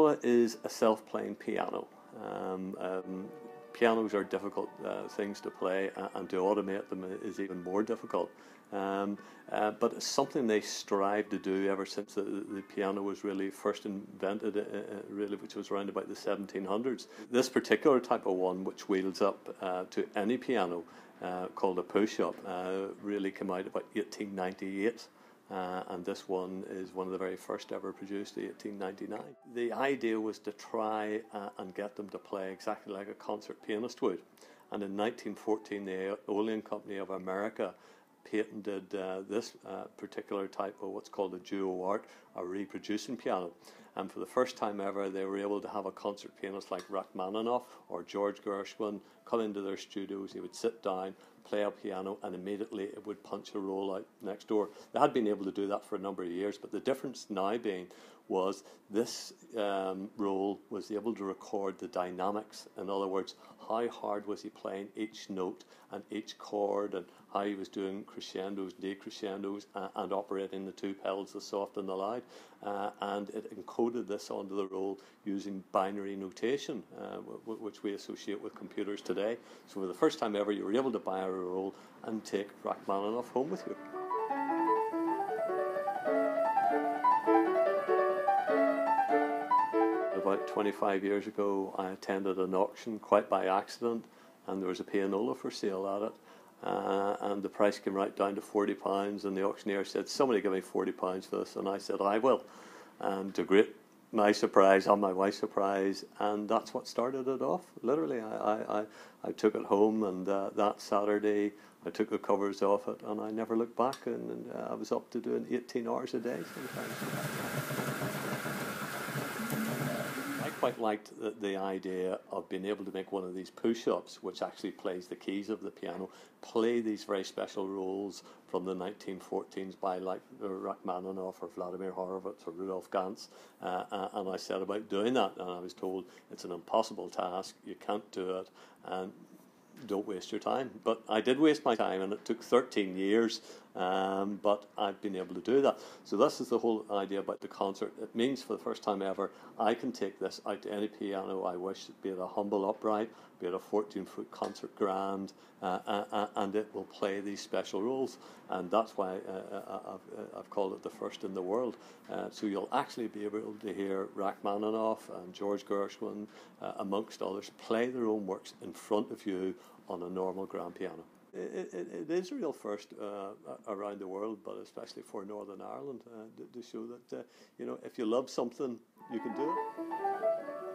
pianola is a self-playing piano. Pianos are difficult things to play, and to automate them is even more difficult. But it's something they strive to do ever since the piano was really first invented, really, which was around about the 1700s. This particular type of one, which wheels up to any piano, called a push-up, really came out about 1898. And this one is one of the very first ever produced, 1899. The idea was to try and get them to play exactly like a concert pianist would. And in 1914, the Aeolian Company of America patented this particular type of what's called a duo art, a reproducing piano. And for the first time ever, they were able to have a concert pianist like Rachmaninoff or George Gershwin come into their studios. He would sit down, play a piano, and immediately it would punch a roll out next door. They had been able to do that for a number of years, but the difference now being was this roll was able to record the dynamics. In other words, how hard was he playing each note and each chord, and how he was doing crescendos, decrescendos, and operating the two pedals, the soft and the loud. And it encoded this onto the roll using binary notation, which we associate with computers today. So for the first time ever, you were able to buy a roll and take Rachmaninoff home with you. About 25 years ago, I attended an auction quite by accident, and there was a pianola for sale at it. And the price came right down to £40, and the auctioneer said, "Somebody give me £40 for this," and I said, "I will." And to great my surprise and my wife's surprise, and that's what started it off. Literally, I took it home, and that Saturday I took the covers off it, and I never looked back, and I was up to doing 18 hours a day sometimes. I quite liked the idea of being able to make one of these push-ups, which actually plays the keys of the piano, play these very special rolls from the 1914s by like Rachmaninoff or Vladimir Horowitz or Rudolf Ganz, and I set about doing that, and I was told it's an impossible task, you can't do it, and don't waste your time. But I did waste my time, and it took 13 years, but I've been able to do that. So this is the whole idea about the concert. It means for the first time ever, I can take this out to any piano I wish, be it a humble upright, be it a 14-foot concert grand, and it will play these special rolls. And that's why I've called it the first in the world. So you'll actually be able to hear Rachmaninoff and George Gershwin, amongst others, play their own works in front of you on a normal grand piano. It is a real first around the world, but especially for Northern Ireland, to show that if you love something, you can do it.